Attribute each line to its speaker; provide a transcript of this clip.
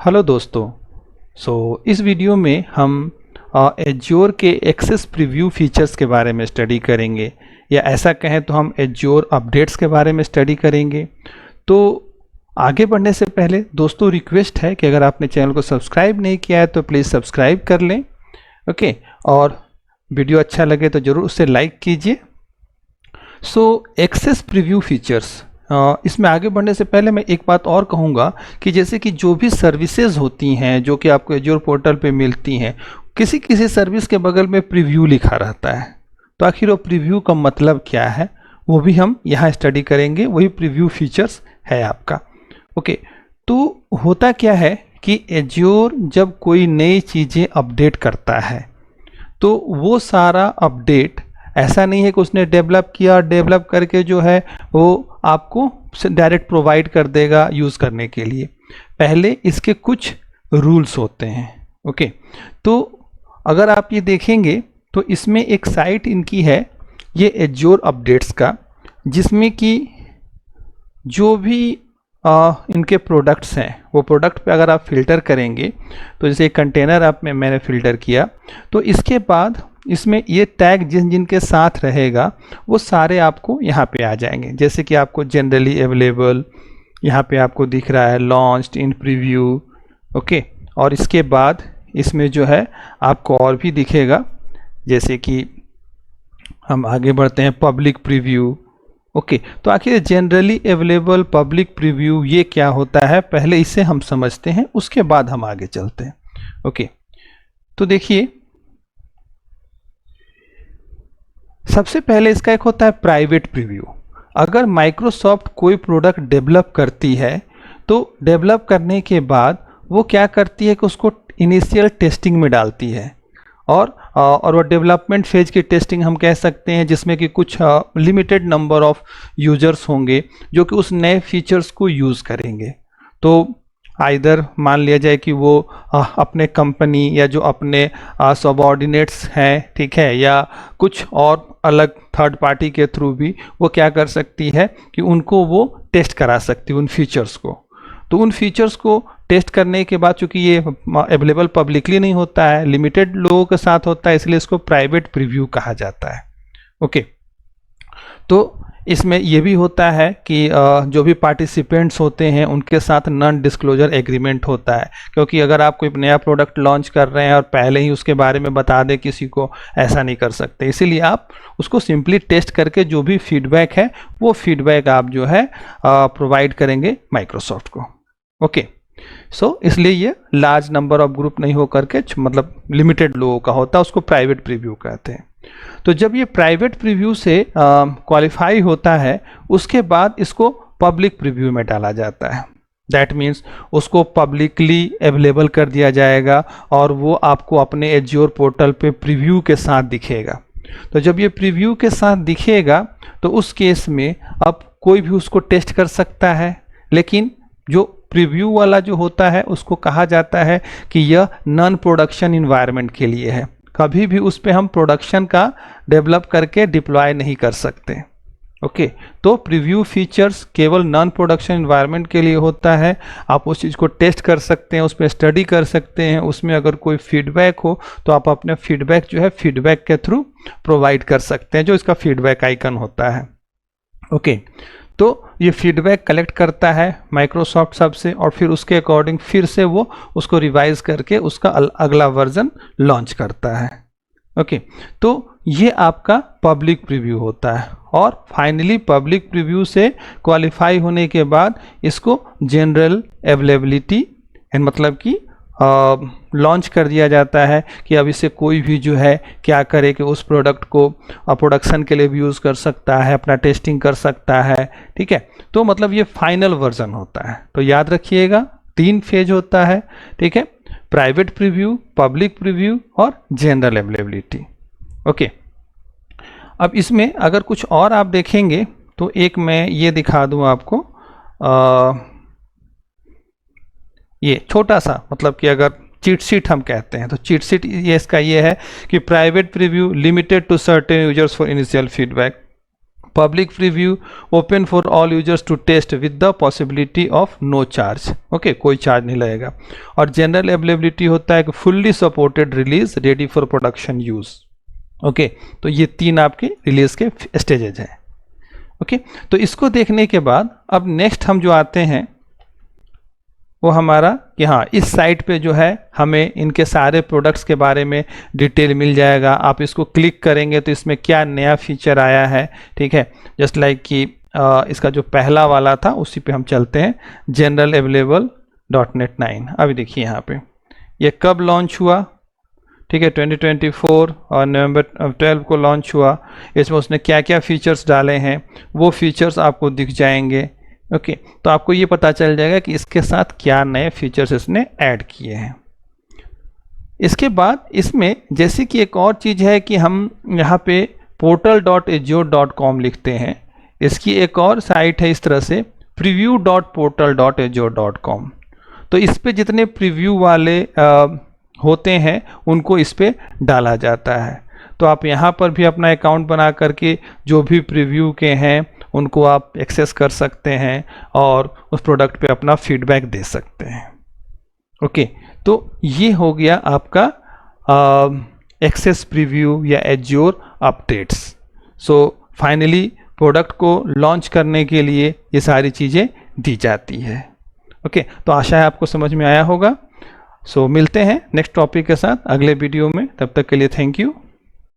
Speaker 1: Hello दोस्तों। इस video में हम एज्योर के एक्सेस प्रीव्यू फीचर्स के बारे में स्टडी करेंगे, या ऐसा कहें तो हम एज्योर अपडेट्स के बारे में स्टडी करेंगे। तो आगे बढ़ने से पहले दोस्तों रिक्वेस्ट है कि अगर आपने चैनल को सब्सक्राइब नहीं किया है तो प्लीज़ सब्सक्राइब कर लें, ओके। और वीडियो अच्छा लगे तो ज़रूर उसे लाइक कीजिए। एक्सेस प्रीव्यू फीचर्स, इसमें आगे बढ़ने से पहले मैं एक बात और कहूँगा कि जैसे कि जो भी सर्विसेज होती हैं जो कि आपको एज्योर पोर्टल पे मिलती हैं, किसी किसी सर्विस के बगल में प्रीव्यू लिखा रहता है। तो आखिर वो प्रीव्यू का मतलब क्या है वो भी हम यहाँ स्टडी करेंगे। वही प्रीव्यू फीचर्स है आपका, ओके। तो होता क्या है कि एज्योर जब कोई नई चीज़ें अपडेट करता है तो वो सारा अपडेट ऐसा नहीं है कि उसने डेवलप किया, डेवलप करके जो है वो आपको डायरेक्ट प्रोवाइड कर देगा यूज़ करने के लिए। पहले इसके कुछ रूल्स होते हैं, ओके। तो अगर आप ये देखेंगे तो इसमें एक साइट इनकी है, ये एज्योर अपडेट्स का, जिसमें कि जो भी इनके प्रोडक्ट्स हैं वो प्रोडक्ट पे अगर आप फिल्टर करेंगे तो जैसे कंटेनर आप में मैंने फ़िल्टर किया तो इसके बाद इसमें ये टैग जिनके साथ रहेगा वो सारे आपको यहाँ पे आ जाएंगे। जैसे कि आपको जनरली अवेलेबल यहाँ पे आपको दिख रहा है, लॉन्च्ड इन प्रीव्यू, ओके। और इसके बाद इसमें जो है आपको और भी दिखेगा, जैसे कि हम आगे बढ़ते हैं पब्लिक प्रीव्यू, ओके। तो आखिर जनरली अवेलेबल पब्लिक प्रीव्यू ये क्या होता है, पहले इसे हम समझते हैं, उसके बाद हम आगे चलते हैं, ओके। तो देखिए सबसे पहले इसका एक होता है प्राइवेट प्रीव्यू। अगर माइक्रोसॉफ्ट कोई प्रोडक्ट डेवलप करती है तो डेवलप करने के बाद वो क्या करती है कि उसको इनिशियल टेस्टिंग में डालती है, और वो डेवलपमेंट फेज की टेस्टिंग हम कह सकते हैं, जिसमें कि कुछ लिमिटेड नंबर ऑफ यूजर्स होंगे जो कि उस नए फीचर्स को यूज़ करेंगे। तो आइदर मान लिया जाए कि वो अपने कंपनी या जो अपने सबऑर्डिनेट्स हैं, ठीक है, या कुछ और अलग थर्ड पार्टी के थ्रू भी वो क्या कर सकती है कि उनको वो टेस्ट करा सकती है उन फीचर्स को। तो उन फीचर्स को टेस्ट करने के बाद, चूंकि ये अवेलेबल पब्लिकली नहीं होता है, लिमिटेड लोगों के साथ होता है, इसलिए इसको प्राइवेट प्रीव्यू कहा जाता है, ओके। तो इसमें यह भी होता है कि जो भी पार्टिसिपेंट्स होते हैं उनके साथ नॉन डिस्क्लोजर एग्रीमेंट होता है, क्योंकि अगर आप कोई नया प्रोडक्ट लॉन्च कर रहे हैं और पहले ही उसके बारे में बता दें किसी को, ऐसा नहीं कर सकते। इसीलिए आप उसको सिंपली टेस्ट करके जो भी फीडबैक है वो फीडबैक आप जो है प्रोवाइड करेंगे माइक्रोसॉफ्ट को, ओके। इसलिए ये लार्ज नंबर ऑफ ग्रुप नहीं हो करके मतलब लिमिटेड लोगों का होता है, उसको प्राइवेट प्रीव्यू कहते हैं। तो जब ये प्राइवेट प्रीव्यू से क्वालिफाई होता है उसके बाद इसको पब्लिक प्रीव्यू में डाला जाता है। दैट मीन्स उसको पब्लिकली अवेलेबल कर दिया जाएगा और वो आपको अपने एज्योर पोर्टल पे प्रीव्यू के साथ दिखेगा। तो जब ये प्रीव्यू के साथ दिखेगा तो उस केस में अब कोई भी उसको टेस्ट कर सकता है, लेकिन जो प्रीव्यू वाला जो होता है उसको कहा जाता है कि यह नॉन प्रोडक्शन इन्वायरमेंट के लिए है। कभी भी उस पर हम प्रोडक्शन का डेवलप करके डिप्लॉय नहीं कर सकते, ओके। तो प्रीव्यू फीचर्स केवल नॉन प्रोडक्शन इन्वायरमेंट के लिए होता है। आप उस चीज़ को टेस्ट कर सकते हैं, उस पर स्टडी कर सकते हैं, उसमें अगर कोई फीडबैक हो तो आप अपने फीडबैक जो है फीडबैक के थ्रू प्रोवाइड कर सकते हैं, जो इसका फीडबैक आइकन होता है, ओके। तो ये फीडबैक कलेक्ट करता है माइक्रोसॉफ्ट सबसे, और फिर उसके अकॉर्डिंग फिर से वो उसको रिवाइज करके उसका अगला वर्जन लॉन्च करता है, ओके। तो ये आपका पब्लिक प्रीव्यू होता है, और फाइनली पब्लिक प्रीव्यू से क्वालिफाई होने के बाद इसको जनरल अवेलेबिलिटी मतलब कि लॉन्च कर दिया जाता है कि अब इसे कोई भी जो है क्या करे कि उस प्रोडक्ट को प्रोडक्शन के लिए भी यूज़ कर सकता है, अपना टेस्टिंग कर सकता है, ठीक है। तो मतलब ये फाइनल वर्जन होता है। तो याद रखिएगा 3 फेज होता है, ठीक है, प्राइवेट प्रीव्यू, पब्लिक प्रीव्यू और जनरल अवेलेबिलिटी, ओके। अब इसमें अगर कुछ और आप देखेंगे तो एक मैं ये दिखा दूँ आपको, ये छोटा सा मतलब कि अगर चीट शीट हम कहते हैं तो चीट शीट ये इसका ये है कि private preview limited to certain users for initial feedback, public preview open for all users to test with the possibility of no charge, okay, कोई चार्ज नहीं लगेगा। और जनरल अवेलेबिलिटी होता है कि fully supported release ready for production use, okay. तो ये 3 आपके रिलीज के स्टेजेज हैं, ओके। तो इसको देखने के बाद अब नेक्स्ट हम जो आते हैं वो हमारा कि हाँ, इस साइट पे जो है हमें इनके सारे प्रोडक्ट्स के बारे में डिटेल मिल जाएगा। आप इसको क्लिक करेंगे तो इसमें क्या नया फीचर आया है, ठीक है। जस्ट लाइक कि इसका जो पहला वाला था उसी पे हम चलते हैं, जनरल अवेलेबल .NET 9। अभी देखिए यहाँ पे ये कब लॉन्च हुआ, ठीक है, 2024 और नवंबर 12 को लॉन्च हुआ। इसमें उसने क्या क्या फीचर्स डाले हैं वो फीचर्स आपको दिख जाएंगे, ओके। तो आपको ये पता चल जाएगा कि इसके साथ क्या नए फीचर्स इसने ऐड किए हैं। इसके बाद इसमें जैसे कि एक और चीज़ है कि हम यहाँ पे portal.azure.com लिखते हैं, इसकी एक और साइट है इस तरह से preview.portal.azure.com। तो इस पे जितने प्रीव्यू वाले होते हैं उनको इस पे डाला जाता है। तो आप यहाँ पर भी अपना अकाउंट बना करके जो भी प्रीव्यू के हैं उनको आप एक्सेस कर सकते हैं और उस प्रोडक्ट पे अपना फीडबैक दे सकते हैं, ओके। तो ये हो गया आपका एक्सेस प्रीव्यू या azure updates. So finally product को लॉन्च करने के लिए ये सारी चीज़ें दी जाती है, ओके। तो आशा है आपको समझ में आया होगा। सो मिलते हैं नेक्स्ट टॉपिक के साथ अगले वीडियो में, तब तक के लिए थैंक यू।